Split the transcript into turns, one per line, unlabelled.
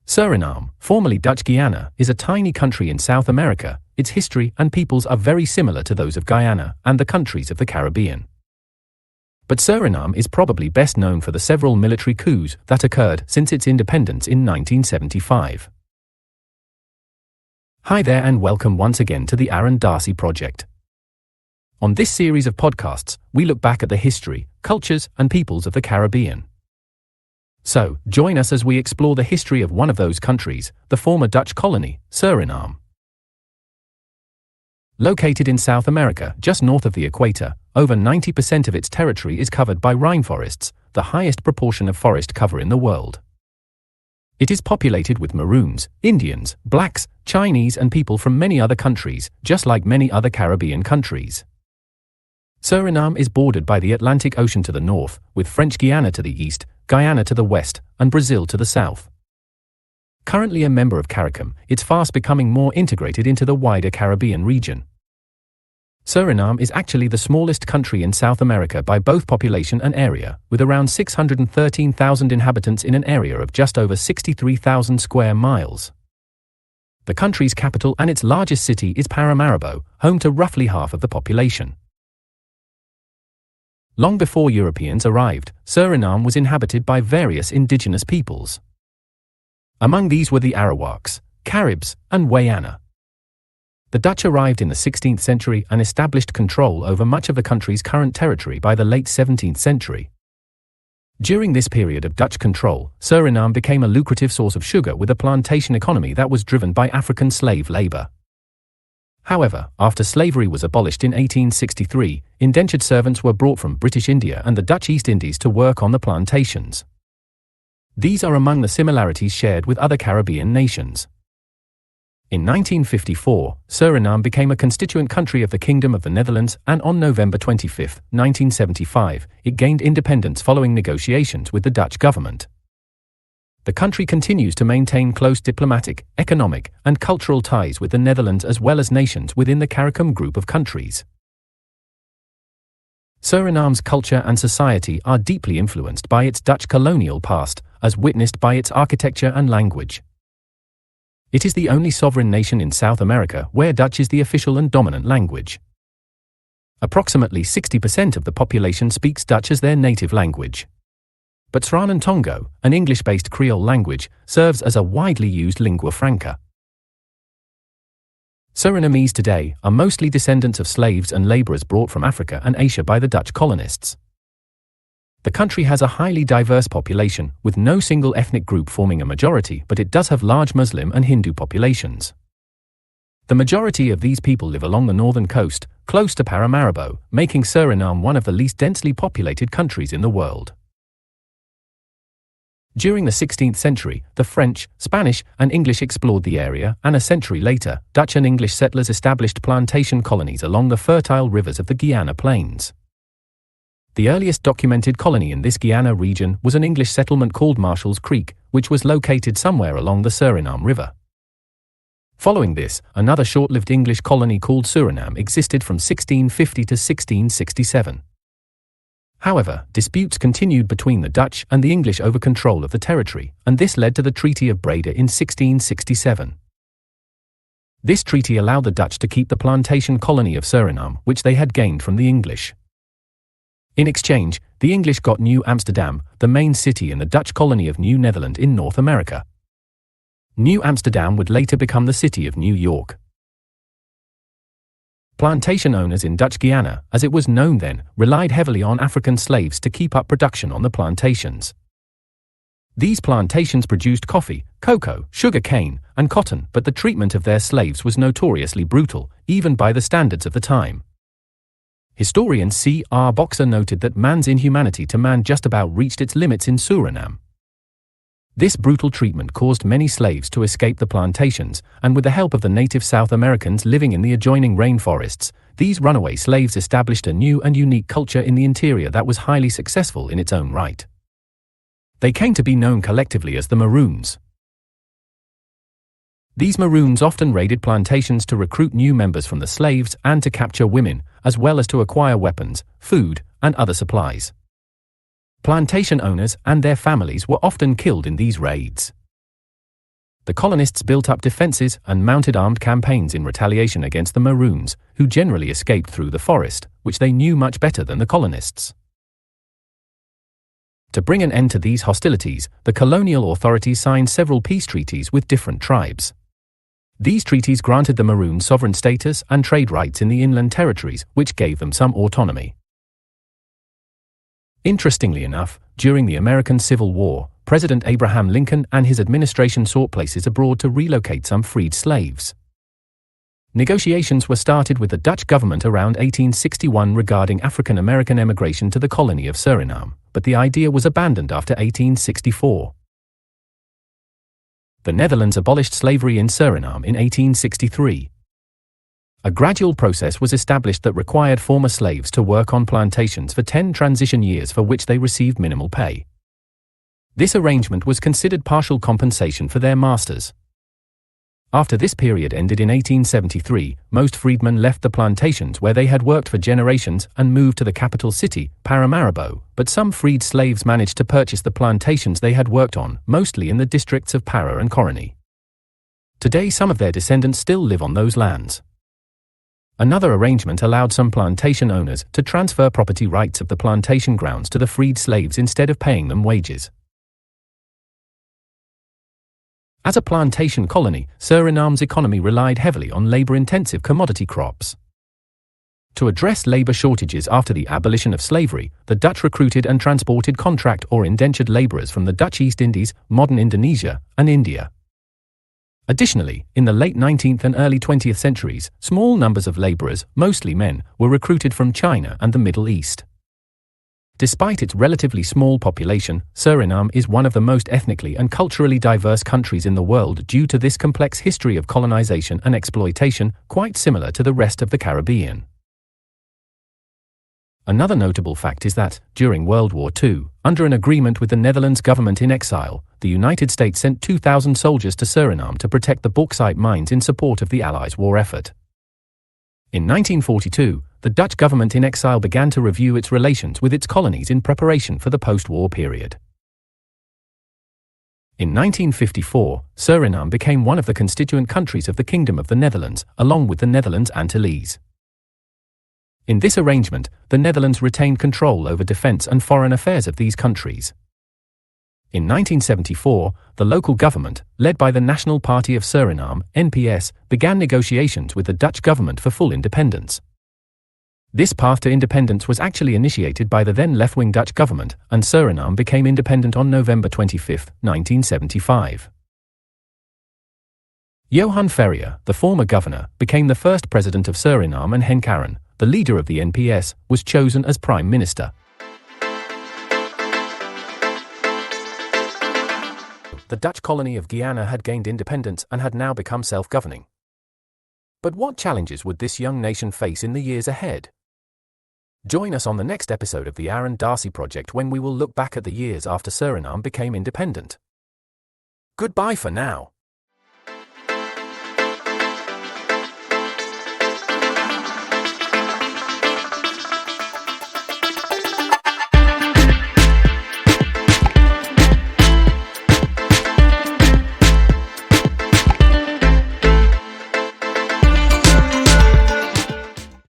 Suriname, formerly Dutch Guiana, is a tiny country in South America. Its history and peoples are very similar to those of Guyana and the countries of the Caribbean. But Suriname is probably best known for the several military coups that occurred since its independence in 1975. Hi there and welcome once again to the Aaron Darcy Project. On this series of podcasts, we look back at the history, cultures, and peoples of the Caribbean. So, join us as we explore the history of one of those countries, the former Dutch colony, Suriname. Located in South America, just north of the equator, over 90% of its territory is covered by rainforests, the highest proportion of forest cover in the world. It is populated with Maroons, Indians, blacks, Chinese, and people from many other countries, just like many other Caribbean countries. Suriname is bordered by the Atlantic Ocean to the north, with French Guiana to the east, Guyana to the west, and Brazil to the south. Currently a member of CARICOM, it's fast becoming more integrated into the wider Caribbean region. Suriname is actually the smallest country in South America by both population and area, with around 613,000 inhabitants in an area of just over 63,000 square miles. The country's capital and its largest city is Paramaribo, home to roughly half of the population. Long before Europeans arrived, Suriname was inhabited by various indigenous peoples. Among these were the Arawaks, Caribs, and Wayana. The Dutch arrived in the 16th century and established control over much of the country's current territory by the late 17th century. During this period of Dutch control, Suriname became a lucrative source of sugar with a plantation economy that was driven by African slave labor. However, after slavery was abolished in 1863, indentured servants were brought from British India and the Dutch East Indies to work on the plantations. These are among the similarities shared with other Caribbean nations. In 1954, Suriname became a constituent country of the Kingdom of the Netherlands, and on November 25, 1975, it gained independence following negotiations with the Dutch government. The country continues to maintain close diplomatic, economic, and cultural ties with the Netherlands as well as nations within the CARICOM group of countries. Suriname's culture and society are deeply influenced by its Dutch colonial past, as witnessed by its architecture and language. It is the only sovereign nation in South America where Dutch is the official and dominant language. Approximately 60% of the population speaks Dutch as their native language. But Suriname Tongo, an English-based Creole language, serves as a widely used lingua franca. Surinamese today are mostly descendants of slaves and laborers brought from Africa and Asia by the Dutch colonists. The country has a highly diverse population, with no single ethnic group forming a majority, but it does have large Muslim and Hindu populations. The majority of these people live along the northern coast, close to Paramaribo, making Suriname one of the least densely populated countries in the world. During the 16th century, the French, Spanish, and English explored the area, and a century later, Dutch and English settlers established plantation colonies along the fertile rivers of the Guiana Plains. The earliest documented colony in this Guiana region was an English settlement called Marshall's Creek, which was located somewhere along the Suriname River. Following this, another short-lived English colony called Suriname existed from 1650 to 1667. However, disputes continued between the Dutch and the English over control of the territory, and this led to the Treaty of Breda in 1667. This treaty allowed the Dutch to keep the plantation colony of Suriname, which they had gained from the English. In exchange, the English got New Amsterdam, the main city in the Dutch colony of New Netherland in North America. New Amsterdam would later become the city of New York. Plantation owners in Dutch Guiana, as it was known then, relied heavily on African slaves to keep up production on the plantations. These plantations produced coffee, cocoa, sugar cane, and cotton, but the treatment of their slaves was notoriously brutal, even by the standards of the time. Historian C.R. Boxer noted that man's inhumanity to man just about reached its limits in Suriname. This brutal treatment caused many slaves to escape the plantations, and with the help of the native South Americans living in the adjoining rainforests, these runaway slaves established a new and unique culture in the interior that was highly successful in its own right. They came to be known collectively as the Maroons. These Maroons often raided plantations to recruit new members from the slaves and to capture women, as well as to acquire weapons, food, and other supplies. Plantation owners and their families were often killed in these raids. The colonists built up defenses and mounted armed campaigns in retaliation against the Maroons, who generally escaped through the forest, which they knew much better than the colonists. To bring an end to these hostilities, the colonial authorities signed several peace treaties with different tribes. These treaties granted the Maroons sovereign status and trade rights in the inland territories, which gave them some autonomy. Interestingly enough, during the American Civil War, President Abraham Lincoln and his administration sought places abroad to relocate some freed slaves. Negotiations were started with the Dutch government around 1861 regarding African American emigration to the colony of Suriname, but the idea was abandoned after 1864. The Netherlands abolished slavery in Suriname in 1863. A gradual process was established that required former slaves to work on plantations for 10 transition years for which they received minimal pay. This arrangement was considered partial compensation for their masters. After this period ended in 1873, most freedmen left the plantations where they had worked for generations and moved to the capital city, Paramaribo, but some freed slaves managed to purchase the plantations they had worked on, mostly in the districts of Para and Coroni. Today some of their descendants still live on those lands. Another arrangement allowed some plantation owners to transfer property rights of the plantation grounds to the freed slaves instead of paying them wages. As a plantation colony, Suriname's economy relied heavily on labor-intensive commodity crops. To address labor shortages after the abolition of slavery, the Dutch recruited and transported contract or indentured laborers from the Dutch East Indies, modern Indonesia, and India. Additionally, in the late 19th and early 20th centuries, small numbers of laborers, mostly men, were recruited from China and the Middle East. Despite its relatively small population, Suriname is one of the most ethnically and culturally diverse countries in the world due to this complex history of colonization and exploitation, quite similar to the rest of the Caribbean. Another notable fact is that, during World War II, under an agreement with the Netherlands government in exile, the United States sent 2,000 soldiers to Suriname to protect the bauxite mines in support of the Allies' war effort. In 1942, the Dutch government in exile began to review its relations with its colonies in preparation for the post-war period. In 1954, Suriname became one of the constituent countries of the Kingdom of the Netherlands, along with the Netherlands Antilles. In this arrangement, the Netherlands retained control over defense and foreign affairs of these countries. In 1974, the local government, led by the National Party of Suriname, NPS, began negotiations with the Dutch government for full independence. This path to independence was actually initiated by the then left-wing Dutch government, and Suriname became independent on November 25, 1975. Johan Ferrier, the former governor, became the first president of Suriname, and Henk Aaron, the leader of the NPS, was chosen as prime minister. The Dutch colony of Guyana had gained independence and had now become self-governing. But what challenges would this young nation face in the years ahead? Join us on the next episode of the Aaron Darcy Project when we will look back at the years after Suriname became independent. Goodbye for now.